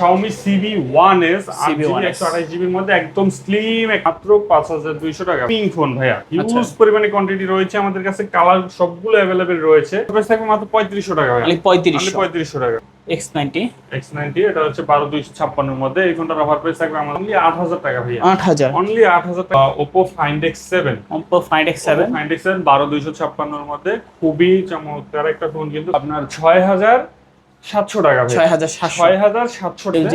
Xiaomi CB1S 8GB 128GB এর মধ্যে একদম স্লিম মাত্র 5200 টাকা। পিং ফোন ভাইয়া, হিউজ পরিমাণে কোয়ান্টিটি রয়েছে আমাদের কাছে, কালার সবগুলো अवेलेबल রয়েছে। প্রাইস থাকবে মাত্র 3500 টাকা ভাইয়া। 3500 টাকা। X90 এটা হচ্ছে 12256 এর মধ্যে। এই ফোনটার অফার প্রাইস থাকবে আমাদের অনলি 8000 টাকা ভাইয়া। 8000 অনলি 8000 টাকা। Oppo Find X7 12256 এর মধ্যে খুবই চমৎকার একটা ফোন, কিন্তু আপনার 6700 টাকা ভাই। 6700 টাকা।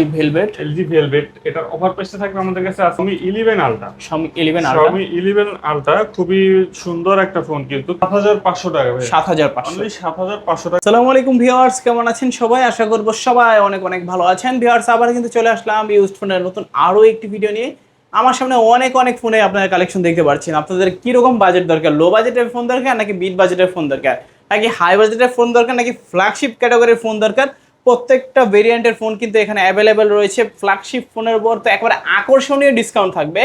LG Velvet এটার অফার প্রাইসটা থাকবে আমাদের কাছে Xiaomi 11 Ultra। Xiaomi 11 Ultra খুবই সুন্দর একটা ফোন, কিন্তু 7500 টাকা ভাই। 7500 অনলি 7500 টাকা। আসসালামু আলাইকুম ভিউয়ার্স, কেমন আছেন সবাই? আশা করব সবাই অনেক অনেক ভালো আছেন। ভিউয়ার্স, আবার কিন্তু চলে আসলাম ইউজড ফোনের নতুন আরো একটি ভিডিও নিয়ে। আমার সামনে অনেক ফোনে আপনারা কালেকশন দেখতে পাচ্ছেন। আপনাদের কি রকম বাজেট দরকার? লো বাজেটের ফোন দরকার নাকি মিড বাজেটের ফোন দরকার, নাকি হাই বাজেটের ফোন দরকার, নাকি ফ্ল্যাগশিপ ক্যাটাগরির ফোন দরকার? প্রত্যেকটা ভেরিয়েন্টের ফোন কিন্তু এখানে অ্যাভেলেবেল রয়েছে। ফ্ল্যাগশিপ ফোনের উপর তো একেবারে আকর্ষণীয় ডিসকাউন্ট থাকবে।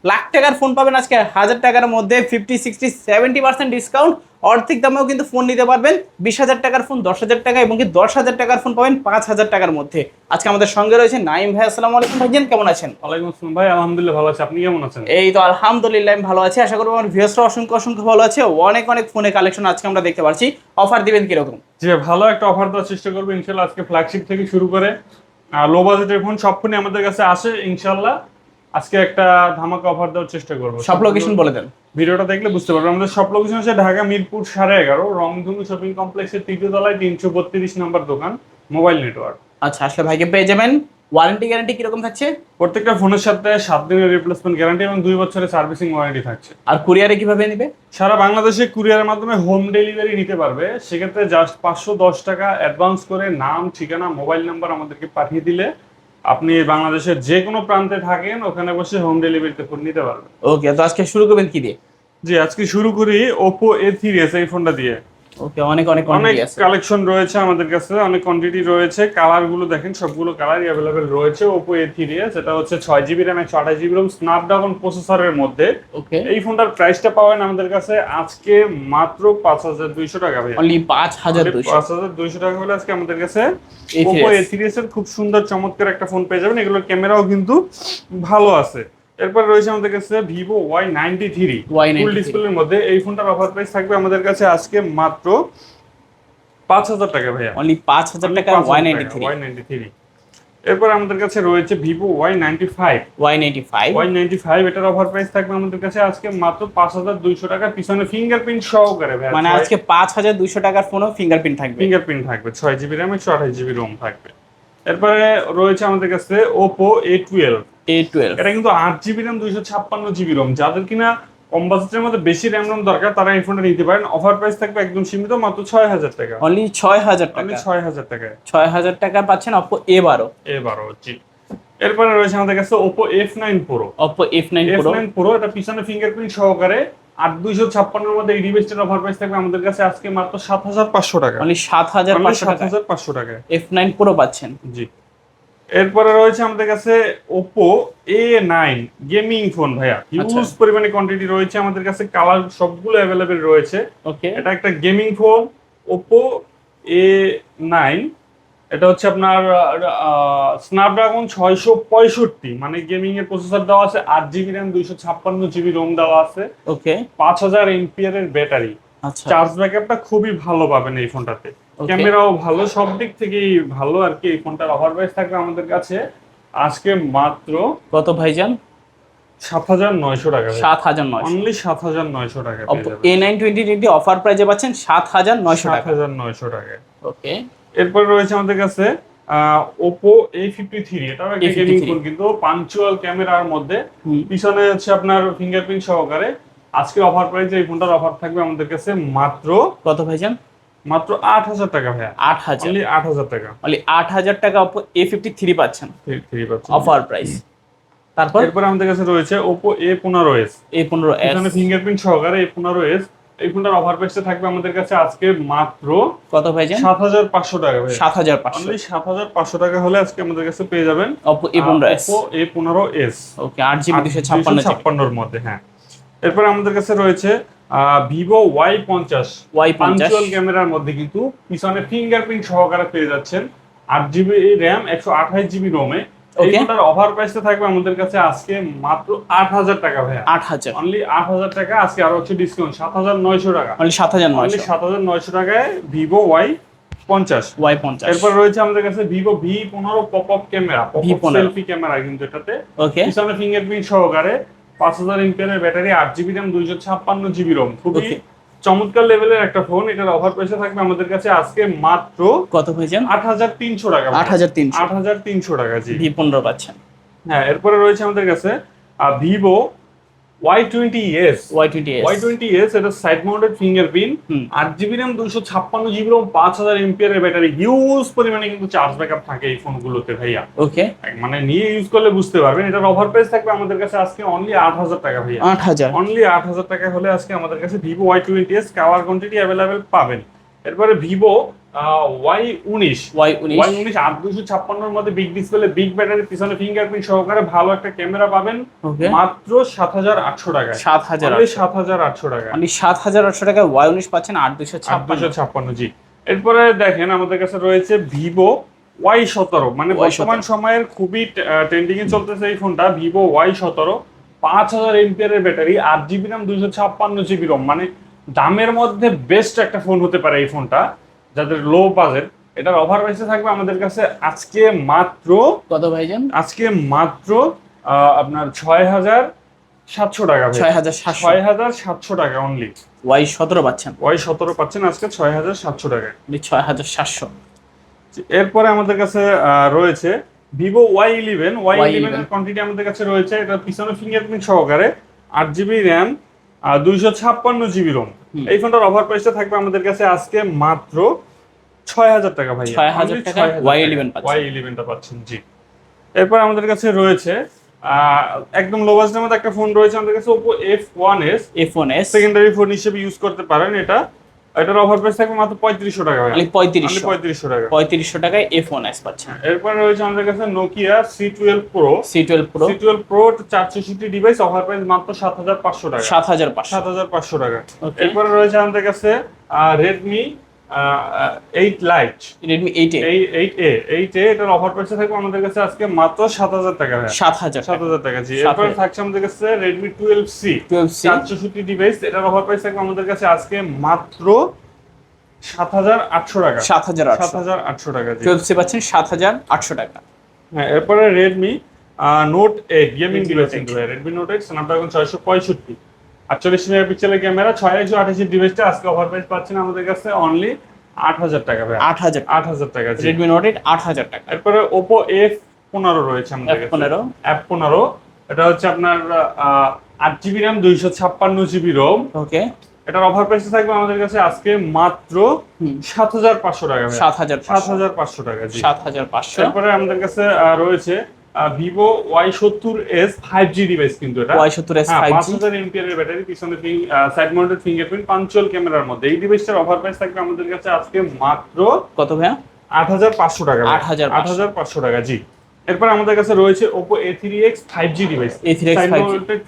লাখ টাকার ফোন পাবেন আজকে 1000 টাকার মধ্যে 50, 60, 70% ডিসকাউন্ট। অর্ধেক দামেও কিন্তু ফোন নিতে পারবেন। 20,000 টাকার ফোন 10,000 টাকা, এবং কি 10,000 টাকার ফোন পাবেন 5,000 টাকার মধ্যে। আজকে আমাদের সঙ্গে রয়েছে নাইম ভাই। আসসালামু আলাইকুম ভাইজান, কেমন আছেন? ওয়ালাইকুম আসসালাম ভাই, আলহামদুলিল্লাহ ভালো আছি। আপনি কেমন আছেন? এই তো আলহামদুলিল্লাহ আমি ভালো আছি। আশা করব আমার ভিউয়ার্সরা অসংখ্য ভালো আছে। অনেক ফোনের কালেকশন আজকে আমরা দেখতে পাচ্ছি। অফার দিবেন কিরকম? জি, ভালো একটা অফার দেওয়ার চেষ্টা করবো ইনশাল্লাহ। আজকে ফ্ল্যাগশিপ থেকে শুরু করে লো বাজেটের ফোন সব ফোনই আমাদের কাছে আসে ইনশাল্লাহ। আজকে একটা ধামাকা অফার দেওয়ার চেষ্টা করবো। সব লোকেশন বলে দেন। ভিডিওটা দেখলে বুঝতে পারবেন। আমাদের সব লোকেশন হচ্ছে ঢাকা মিরপুর 11.5 রংধনু শপিং কমপ্লেক্সের 3য় তলায় 332 নম্বর দোকান, মোবাইল নেটওয়ার্ক। আচ্ছা, আসলে ভাইকে পেয়ে যাবেন। ওয়ারেন্টি গ্যারান্টি কিরকম থাকছে? প্রত্যেকটা ফোনের সাথে 7 দিনের রিপ্লেসমেন্ট গ্যারান্টি এবং 2 বছরের সার্ভিসিং ওয়ারেন্টি থাকছে। আর কুরিয়ারে কিভাবে নেবে? সারা বাংলাদেশে কুরিয়ারের মাধ্যমে হোম ডেলিভারি নিতে পারবে। সেক্ষেত্রে জাস্ট 510 টাকা অ্যাডভান্স করে নাম, ঠিকানা, মোবাইল নাম্বার আমাদেরকে পাঠিয়ে দিলে আপনি বাংলাদেশের যে কোনো প্রান্তে থাকেন ওখানে বসে হোম ডেলিভারিতে ফোন নিতে পারবেন। ওকে, তো আজকে শুরু করবেন কি দিয়ে? জি, আজকে শুরু করি Oppo A3s এই ফোনটা দিয়ে। ওকে, অনেক কোয়ান্টিটি আছে, কালেকশন রয়েছে আমাদের কাছে, অনেক কোয়ান্টিটি রয়েছে। কালার গুলো দেখেন, সবগুলো কালারই अवेलेबल রয়েছে। Oppo A3s এটা হচ্ছে 6GB RAM 128GB ROM Snapdragon প্রসেসরের মধ্যে। ওকে, এই ফোনটার প্রাইসটা পাবেন আমাদের কাছে আজকে মাত্র 5200 টাকা ভাই। অনলি 5200 টাকা হলে আজকে আমাদের কাছে Oppo A3s এর খুব সুন্দর চমৎকার একটা ফোন পেয়ে যাবেন। এগুলোর ক্যামেরাও কিন্তু ভালো আছে। এরপর রয়েছে আমাদের কাছে Vivo Y93 ফুল ডিসপ্লের মধ্যে। এই ফোনটার অফার প্রাইস থাকবে আমাদের কাছে আজকে মাত্র 5000 টাকা ভাইয়া। অনলি 5000 টাকা Y93। এরপর আমাদের কাছে রয়েছে Vivo Y95 এটার অফার প্রাইস থাকবে আমাদের কাছে আজকে মাত্র 5200 টাকা, পিছনে ফিঙ্গারপ্রিন্ট সহকারে ভাইয়া। মানে আজকে 5200 টাকার ফোনও ফিঙ্গারপ্রিন্ট থাকবে। 6GB RAM 128GB ROM থাকবে। এরপরে রয়েছে আমাদের কাছে Oppo A12 এটা কিন্তু 8GB RAM 256GB ROM। যাদের কিনা কম বাজেটের মধ্যে বেশি RAM ROM দরকার তারা এই ফোনটা নিতে পারেন। অফার প্রাইস থাকবে একদম সীমিত, মাত্র 6000 টাকা। অনলি 6000 টাকা। 6000 টাকায় 6000 টাকা পাচ্ছেন Oppo A12। জি। এরপরে রয়েছে আমাদের কাছে Oppo F9 Pro এটা পিছনে ফিঙ্গারপ্রিন্ট সহকারে 8256 এর মধ্যে এই ডিভাইসটার অফার প্রাইস থাকবে আমাদের কাছে আজকে মাত্র 7500 টাকা। অনলি 7500 টাকা F9 Pro পাচ্ছেন। জি। এরপরে রয়েছে আমাদের কাছে Oppo A9 গেমিং ফোন ভাইয়া। হিউজ পরিমাণে কোয়ান্টিটি রয়েছে আমাদের কাছে, কালার সবগুলো अवेलेबल রয়েছে। ওকে, এটা একটা গেমিং ফোন Oppo A9। এটা হচ্ছে আপনার স্ন্যাপড্রাগন 665, মানে গেমিং এর প্রসেসর দেওয়া আছে, 8GB RAM 256GB ROM দেওয়া আছে। ওকে, 5000 mAh এর ব্যাটারি। আচ্ছা, চার্জ ব্যাকআপটা খুবই ভালো পাবেন এই ফোনটাতে। ক্যামেরাও ভালো, সব দিক থেকেই ভালো আর কি। এই ফোনটার অফার প্রাইস থাকবে আমাদের কাছে আজকে মাত্র কত ভাইজান? 7900 টাকা। 7900, অনলি 7900 টাকা পেয়ে যাবেন। A9 2020 অফার প্রাইসে পাচ্ছেন 7900 টাকা। 7900 টাকা। ওকে, এরপর রয়েছে আমাদের কাছে Oppo A53 এটাও একটা গেমিং ফোন, কিন্তু পাঞ্চুয়াল ক্যামেরার মধ্যে, পিছনে হচ্ছে আপনার ফিঙ্গারপ্রিন্ট সহকারে। আজকে অফার প্রাইসে এই ফোনটার অফার থাকবে আমাদের কাছে মাত্র কত ভাইজান? মাত্র 8000 টাকা ভাইয়া। 8000, অনলি 8000 টাকা। অনলি 8000 টাকা Oppo A53 পাচ্ছেন অফার প্রাইস। তারপর এরপর আমাদের কাছে রয়েছে Oppo A15s এখানে ফিঙ্গারপ্রিন্ট সহকারে A15s। এই ফোনটার অফার প্রাইসে থাকবে আমাদের কাছে আজকে মাত্র কত ভাইজান? 7500 টাকা ভাই। 7500, অনলি 7500 টাকা হলে আজকে আমাদের কাছে পেয়ে যাবেন Oppo A15s। ওকে, 8GB 256 এর মধ্যে। হ্যাঁ। এরপর আমাদের কাছে রয়েছে Vivo Y50 পাঞ্চুয়াল ক্যামেরার মধ্যে, কিন্তু পিছনে ফিঙ্গারপ্রিন্ট সহকারে পেয়ে যাচ্ছেন। 8 GB র্যাম 128 GB রোমে। এই ফোনটার অফার প্রাইসটা থাকবে আমাদের কাছে আজকে মাত্র 8,000 টাকা ভাইয়া। 8,000 অনলি 8,000 টাকা। আজকে আরো হচ্ছে ডিসকাউন্ট 7,900 টাকা। অনলি 7,900 7,900 টাকায় ভিভো Y50। এরপর রয়েছে আমাদের কাছে Vivo V15 popup camera, popup selfie camera কিন্তু এটাতে। ওকে, পিছনে ফিঙ্গারপ্রিন্ট সহকারে 5000 MPR battery, 8 GB RAM, 256 GB ROM. খুবই চমৎকার লেভেলের একটা ফোন। এটার অফার প্রাইসে থাকবে আমাদের কাছে আজকে মাত্র কত ভাইজান? 8,300 টাকা। 8,300 টাকা জি। V15 পাচ্ছেন। হ্যাঁ, এরপরে রয়েছে আমাদের কাছে ভিভো Y20s। এটা side mounted fingerprint, 8 GB RAM, 256 GB ROM, 5000 MPR এর ব্যাটারি। হিউজ পরিমাণে কিন্তু চার্জ ব্যাকআপ থাকে এই ফোনগুলোতে ভাইয়া। ওকে, মানে নিয়ে ইউজ করলে বুঝতে পারবেন। এটার অফার প্রাইস থাকবে আমাদের কাছে আজকে অনলি 8,000 টাকা ভাইয়া। 8,000 অনলি 8,000 টাকা হলে আজকে আমাদের কাছে Vivo Y20s colour quantity available পাবেন। এরপরে ভিভো Y19 8,256 এর মধ্যে বিগ ডিসপ্লে, বিগ ব্যাটারি, পিছনে ফিঙ্গারপ্রিন্ট সহকারে ভালো একটা ক্যামেরা পাবেন মাত্র 7,800 টাকায়। 7,800 টাকা। মানে 7,800 টাকায় Y19 পাচ্ছেন 8,256 জি। এরপরে দেখেন আমাদের কাছে রয়েছে ভিভো Y17, মানে বর্তমান সময়ের খুবই ট্রেন্ডিং এ চলতেছে এই ফোনটা। ভিভো Y17 5000 এমপিআর এর battery, 8 GB RAM, 256 GB ROM. মানে দামের মধ্যে বেস্ট একটা ফোন হতে পারে এই ফোনটা যাদের লো বাজেট। এটার অফার প্রাইসে থাকবে আমাদের কাছে আজকে মাত্র কত ভাইজান? আজকে মাত্র আপনার 6,700 টাকা। 6,700 টাকা অনলি। Y17 পাচ্ছেন। Y17 পাচ্ছেন আজকে 6,700 টাকায়। 6,700। এরপরে আমাদের কাছে রয়েছে ভিভো Y11 এর কোয়ান্টিটি আমাদের কাছে রয়েছে। এটা পিছনে ফিঙ্গারপ্রিন্ট সহকারে, 8 GB র্যাম, 256 GB রোম। এই ফোনটার অফার প্রাইসটা থাকবে আমাদের কাছে আজকে মাত্র 6,000 টাকা ভাই। 6,000 টাকা Y11 টা পাচ্ছেন জি। এরপর আমাদের কাছে রয়েছে একদম লো বাজেটের মধ্যে একটা ফোন রয়েছে আমাদের কাছে, Oppo F1s। সেকেন্ডারি ফোন হিসেবে ইউজ করতে পারেন এটা। এটার অফার প্রাইস থাকবে মাত্র 3,500 টাকা ভাই। 3,500 টাকা। 3,500 টাকায় F1s পাচ্ছেন। এরপর রয়েছে আমাদের কাছে Nokia C12 Pro। C12 Pro 464 device, offer price মাত্র 7,500 টাকা। 7,500 টাকা। এরপর রয়েছে আমাদের কাছে Redmi 8 Lite। Redmi 8A। এটার অফার প্রাইস থাকবে আমাদের কাছে আজকে মাত্র 7,000 টাকা ভাই। 7,000 টাকা জি। এরপর থাকছে আমাদের কাছে Redmi 12C 464 ডিভাইস, এটার অফার প্রাইস থাকবে আমাদের কাছে আজকে মাত্র 7,800 টাকা। 7,800 টাকা জি। 12C পাচ্ছেন 7,800 টাকা। হ্যাঁ, এরপরে Redmi Note 8 গেমিং ডিভাইস কিন্তু ভাই। Redmi Note 8 Snapdragon 665, 48 মেগাপিক্সেলের ক্যামেরা, 6,128 ডিভাইসটা আজকে অফার প্রাইস পাচ্ছেন আমাদের কাছে অনলি 8,000 টাকা ভাই। 8,000 টাকা জি। Redmi Note 8 8,000 টাকা। এরপরে Oppo F15 রয়েছে আমাদের কাছে। F15 এটা হচ্ছে আপনার 8 GB র্যাম, 256 GB রোম। ওকে, এটার অফার প্রাইস থাকবে আমাদের কাছে আজকে মাত্র 7,500 টাকা ভাই। 7,500 টাকা জি। 7,500। তারপরে আমাদের কাছে রয়েছে ভিভো Y70s 5G ডিভাইস কিন্তু এটা। Y70s 5G, 5000 এমপিআর এর ব্যাটারি, পিছনে সাইড মাউন্টেড ফিঙ্গারপ্রিন্ট, পাঞ্চুয়াল ক্যামেরার মধ্যে। এই ডিভাইসটার অফার প্রাইস থাকবে আমাদের কাছে আজকে মাত্র কত ভাইয়া? 8,500 টাকা। 8,500 টাকা জি। এরপর আমাদের কাছে রয়েছে Oppo A3X 5G device. Side mounted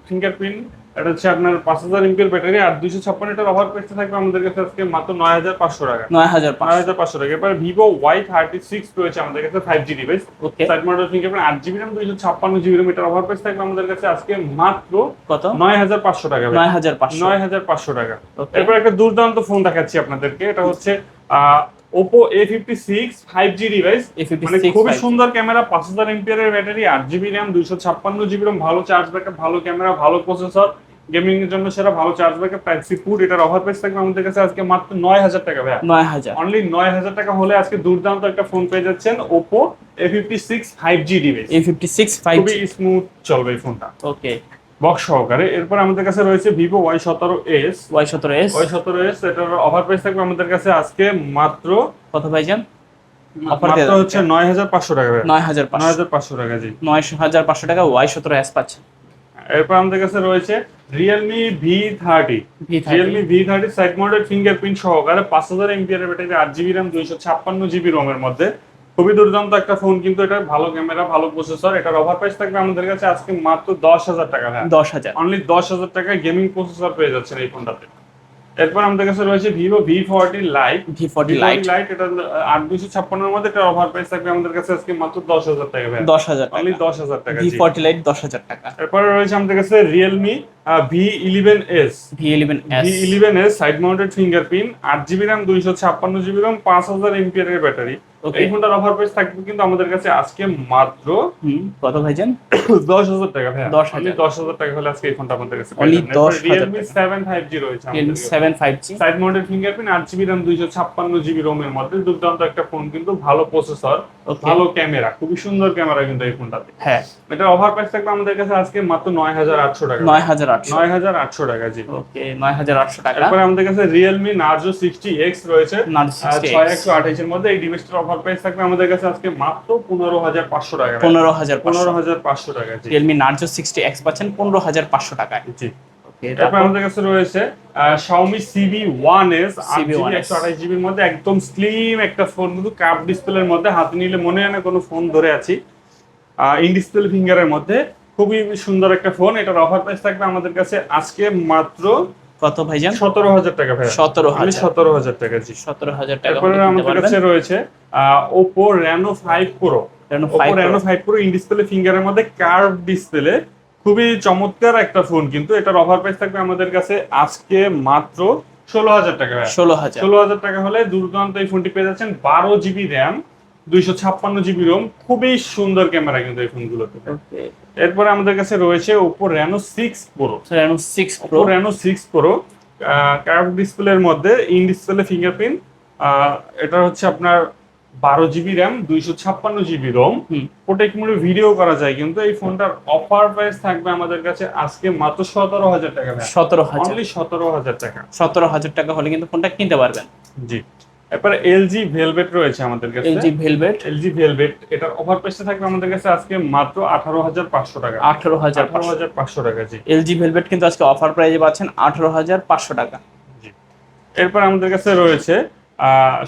fingerprint, এটা হচ্ছে আপনার 5000 এমপিআর ব্যাটারি, আর 256। এটার অফার প্রাইস থাকবে আমাদের কাছে আজকে মাত্র 9,500 টাকা। 9,500 টাকা। এরপর ভিভো Y36 রয়েছে আমাদের কাছে 5G device, side mounted fingerprint, 8 GB RAM, 256 GB ROM. এটার অফার প্রাইস থাকবে আমাদের কাছে আজকে মাত্র কত? 9,500 টাকা। 9,500 টাকা। এরপর একটা দুর্দান্ত ফোন দেখাচ্ছি আপনাদেরকে। এটা হচ্ছে Oppo A56 5G ডিভাইস। মানে খুবই সুন্দর ক্যামেরা, 5000 এমপিআর এর battery, 8 GB RAM, 256 GB ROM, ভালো চার্জ ব্যাকআপ, ভালো ক্যামেরা, ভালো প্রসেসর, গেমিং এর জন্য সেরা, ভালো charge backup, type C port. এটার অফার প্রাইস থাকবে আমাদের কাছে আজকে মাত্র 9,000 টাকা ভাই। 9,000, অনলি 9,000 টাকা হলে আজকে দুর্দান্ত একটা ফোন পেয়ে যাচ্ছেন Oppo A56 5G device. A56 5G খুবই স্মুথ চলবে এই ফোনটা। ওকে, বক্স সহকারে। এরপর আমাদের কাছে রয়েছে ভিভো Y17s। এটার অফার প্রাইস থাকবে আমাদের কাছে আজকে মাত্র কত ভাইজান? অফার হচ্ছে 9,500 টাকা। 9,500 টাকা জি। 9,500 টাকা Y17s পাচ্ছেন। এরপর আমাদের কাছে রয়েছে Realme V30 side mounted fingerprint সহকারে, 5000 এমপিআর এর ব্যাটারি, 8 GB র্যাম, 256 GB রোমের মধ্যে। খুবই দুর্দান্ত একটা ফোন কিন্তু এটা, ভালো ক্যামেরা, ভালো প্রসেসর। এটার অফার প্রাইস থাকবে আমাদের কাছে আজকে মাত্র 10,000 টাকা। 10,000, অনলি 10,000 টাকায় গেমিং প্রসেসর পেয়ে যাচ্ছেন এই ফোনটাতে। এরপর আমাদের কাছে রয়েছে Vivo V40 Lite। V40 Lite এটা 8256 এর মধ্যে এটা অফার প্রাইস থাকবে আমাদের কাছে আজকে মাত্র 10,000 টাকা ভাই। 10,000 অনলি টাকা। 10,000 টাকা। জি, V40 Lite 10,000 টাকা। এরপরে রয়েছে আমাদের কাছে Realme V11s। V11s V11s side mounted fingerprint, 8GB RAM, 256GB ROM, 5000 mAh এর ব্যাটারি। এই ফোনটার অফার প্রাইস থাকবে কিন্তু আমাদের কাছে আজকে মাত্র কত ভাইজান? 10,000 টাকা ভাই। 10,000 10,000 টাকা হলে আজকে এই ফোনটা আমাদের কাছে Only পেয়ে যাবেন। 10,000 Realme 7 5G রয়েছে আমাদের Realme কাছে। 7 5G side mounted fingerprint, 8GB RAM, 256GB ROM এর মধ্যে দুর্দান্ত একটা ফোন, কিন্তু ভালো প্রসেসর, ভালো ক্যামেরা, খুবই সুন্দর ক্যামেরা কিন্তু এই ফোনটাতে। হ্যাঁ, এটা অফার প্রাইস থাকবে আমাদের কাছে আজকে মাত্র 9,800 টাকা। 9,800 টাকা। জি, ওকে, 9,800 টাকা। তারপরে আমাদের কাছে Realme Narzo 60X রয়েছে, Narzo 60X 6128 এর মধ্যে। এই ডিভাইসটার অফার প্রাইস থাকবে আমাদের কাছে আজকে মাত্র 15,500 টাকা। 15,500 টাকা। জি, Realme Narzo 60X পাচ্ছেন 15,500 টাকায়। জি। ওকে, তারপর আমাদের কাছে রয়েছে Xiaomi CB1S 1S 128GB এর মধ্যে, একদম স্লিম একটা ফোন, কিন্তু কাপ ডিসপ্লের মধ্যে, হাতে নিলে মনে হয় না কোনো ফোন ধরে আছি। ইন ডিসপ্লে ফিঙ্গারের মধ্যে খুবই সুন্দর একটা ফোন। এটার অফার প্রাইস থাকবে আমাদের কাছে আজকে মাত্র কত ভাইজান? 17,000 টাকা ভাই। 17,000 টাকা। জি, 17,000 টাকা। তারপরে আমাদের কাছে রয়েছে Oppo Reno 5 Pro। Reno 5 Pro in display ফিঙ্গারের মধ্যে, কার্ভ ডিসপ্লে, খুবই চমৎকার একটা ফোন, কিন্তু এটার অফার প্রাইস থাকবে আমাদের কাছে আজকে মাত্র 16,000 টাকা ভাই। 16,000 টাকা হলে দুর্দান্ত এই ফোনটি পেয়ে যাচ্ছেন। 12GB RAM, 256GB ROM, খুবই সুন্দর ক্যামেরা কিন্তু এই ফোনগুলোতে। এরপরে আমাদের কাছে রয়েছে Oppo Reno 6 Pro। Reno 6 Pro curve ডিসপ্লের মধ্যে, ইন ডিসপ্লে ফিঙ্গারপ্রিন্ট, এটা হচ্ছে আপনার 12GB RAM, 256GB ROM, protect মোডে ভিডিও করা যায়। কিন্তু এই ফোনটার অফার প্রাইস থাকবে আমাদের কাছে আজকে মাত্র 17,000 টাকা ভাই। 17,000 টাকা। 17,000 টাকা হলে কিন্তু ফোনটা কিনতে পারবেন। জি, এরপরে LG Velvet রয়েছে আমাদের কাছে। LG Velvet এটার অফার প্রাইসটা থাকবে আমাদের কাছে আজকে মাত্র 18,500 টাকা। 18,500 টাকা। জি, LG Velvet কিন্তু আজকে অফার প্রাইসে পাচ্ছেন 18,500 টাকা। জি, এরপর আমাদের কাছে রয়েছে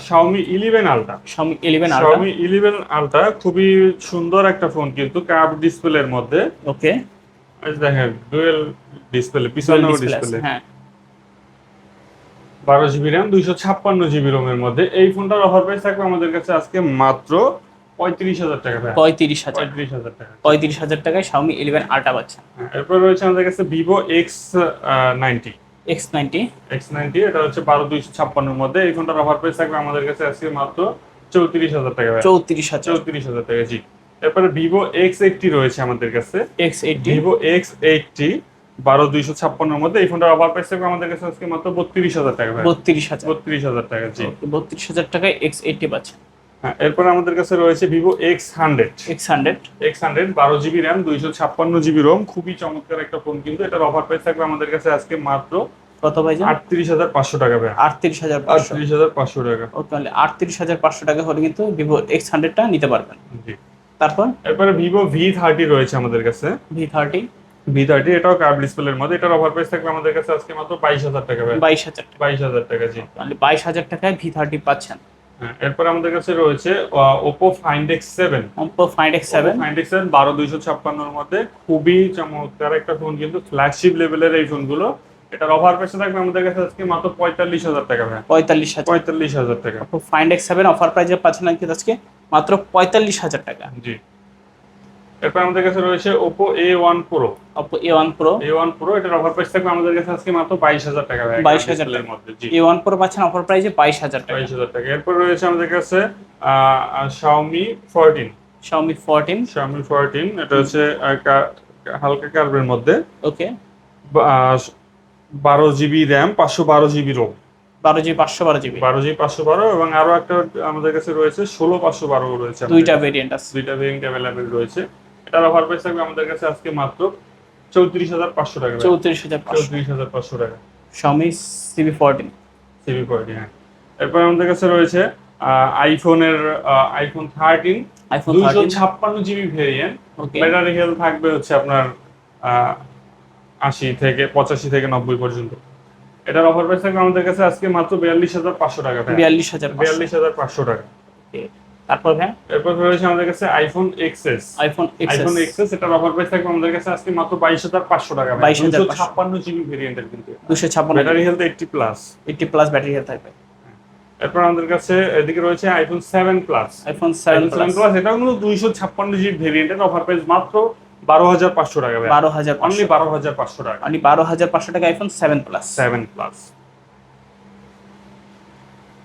Xiaomi 11 Ultra। Xiaomi 11 Ultra খুবই সুন্দর একটা ফোন, কিন্তু কার্ভ ডিসপ্লের মধ্যে। ওকে, এই দেখেন ডুয়াল ডিসপ্লে, পিছনেও ডিসপ্লে। হ্যাঁ, 12GB RAM, 256GB ROM এর মধ্যে। এই ফোনটার অফার প্রাইস থাকবে আমাদের কাছে আজকে মাত্র 35,000 টাকা ভাই। 35,000 টাকা। 35,000 টাকায় Xiaomi 11 Ultra পাচ্ছেন। এরপর রয়েছে আমাদের কাছে Vivo X90। X90 এটা হচ্ছে 12,256 এর মধ্যে। এই ফোনটার অফার প্রাইস থাকবে আমাদের কাছে আজকে মাত্র 34,000 টাকা ভাই। 34,000 টাকা। জি, এরপরে Vivo X80 রয়েছে আমাদের কাছে। Vivo X80 12,256 এর মধ্যে। এই ফোনটার অফার প্রাইস থাকবে আমাদের কাছে আজকে মাত্র 32,000 টাকা ভাই। 32,000 টাকা। জি, 32,000 টাকায় X80 পাচ্ছেন। হ্যাঁ, এরপর আমাদের কাছে রয়েছে Vivo X100 12GB RAM, 256GB ROM, খুবই চমৎকার একটা ফোন, কিন্তু এটার অফার প্রাইস থাকবে আমাদের কাছে আজকে মাত্র কত ভাই? 38,500 টাকা ভাই। 38,500 টাকা। ওকে, তাহলে 38,500 টাকা হলে কিন্তু Vivo X100 টা নিতে পারবেন। জি, তারপর এরপরে Vivo V30 রয়েছে আমাদের কাছে। V30 এটাও কার্ভ ডিসপ্লের মধ্যে। এটার অফার প্রাইস থাকবে আমাদের কাছে আজকে মাত্র 22,000 টাকা ভাই। 22,000 টাকা। জি, তাহলে 22,000 টাকায় V30 পাচ্ছেন। এরপর আমাদের কাছে রয়েছে Oppo Find X7। 12,256 এর মধ্যে, খুবই চমৎকার একটা ফোন, কিন্তু ফ্ল্যাগশিপ লেভেলের এই ফোনগুলো। এটার অফার প্রাইস থাকবে আমাদের কাছে আজকে মাত্র 45,000 টাকা ভাই। 45,000 টাকা। Oppo Find X7 অফার প্রাইসে পাচ্ছেন কিন্তু আজকে মাত্র 45,000 টাকা। জি, এরপর আমাদের কাছে রয়েছে Oppo A1 Pro। A1 Pro এটার অফার প্রাইস থাকবে আমাদের কাছে আজকে মাত্র 22,000 টাকা ভাই। 22,000 এর মধ্যে। জি, A1 Pro পাচ্ছেন অফার প্রাইসে 22,000 টাকা। 22,000 টাকা। এরপর রয়েছে আমাদের কাছে Xiaomi 14। এটা হচ্ছে হালকা কার্ভের মধ্যে। ওকে, 12GB RAM, 512GB ROM। 12GB 512 এবং আরো একটা আমাদের কাছে রয়েছে 16,512 রয়েছে। দুইটা ভেরিয়েন্ট अवेलेबल রয়েছে। এটার অফার প্রাইস থাকবে আমাদের কাছে আজকে মাত্র 34,500 টাকা। 34,500 টাকা। Xiaomi CB14। হ্যাঁ। এরপর আমাদের কাছে রয়েছে iPhone 13 256GB variant. Battery health থাকবে হচ্ছে আপনার 85 থেকে 90 পর্যন্ত। এটার অফার প্রাইস থাকবে আমাদের কাছে আজকে মাত্র 42,500 টাকা। 42,500 টাকা। তারপর ভাই এরপর রয়েছে আমাদের কাছে iPhone XS. IPhone iPhone XS এটার অফার প্রাইস থাকবে আমাদের কাছে আজকে মাত্র 22,500 টাকা। 22,500 256 জিবি ভেরিয়েন্টের কিন্তু 256 battery health 80 plus. 80 plus battery health থাকবে। এরপর আমাদের কাছে এদিকে রয়েছে আইফোন 7 প্লাস। আইফোন 7 প্লাস এটাও কিন্তু 256 জিবি ভেরিয়েন্টের অফার প্রাইস মাত্র 12,500 টাকা। 12,500 অনলি 12,500 টাকা। অনলি 12,500 টাকা আইফোন 7 প্লাস। 7 প্লাস।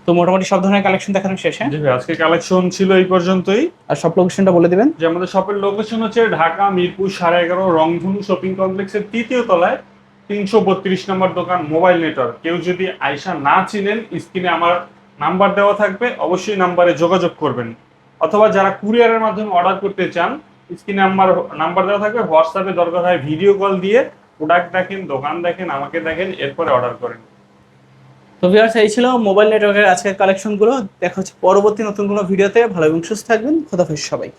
তো মোটামুটি সব ধরনের কালেকশন দেখানো শেষ। হ্যাঁ জি ভাই, আজকে কালেকশন ছিল এই পর্যন্তই। আর সব লোকেশনটা বলে দিবেন। যে আমাদের শপের লোকেশন হচ্ছে ঢাকা মিরপুর 11.5 রংধনু শপিং কমপ্লেক্সের 3য় তলায় 332 নম্বর দোকান মোবাইল নেটওয়ার্ক। কেউ যদি আয়শা না চিনেন, স্ক্রিনে আমার নাম্বার দেওয়া থাকবে, অবশ্যই নাম্বারে যোগাযোগ করবেন। অথবা যারা কুরিয়ারের মাধ্যমে অর্ডার করতে চান, স্ক্রিনে নাম্বার দেওয়া থাকবে, হোয়াটসঅ্যাপে দরকার হয় ভিডিও কল দিয়ে প্রোডাক্ট দেখেন, দোকান দেখেন, আমাকে দেখেন, এরপরে অর্ডার করেন। তো ভিউয়ার্স, এই ছিল মোবাইল নেটওয়ার্কের আজকের কালেকশনগুলো। দেখা হচ্ছে পরবর্তী নতুন কোনো ভিডিওতে। ভালো এবং সুস্থ থাকবেন। খোদাফেজ সবাইকে।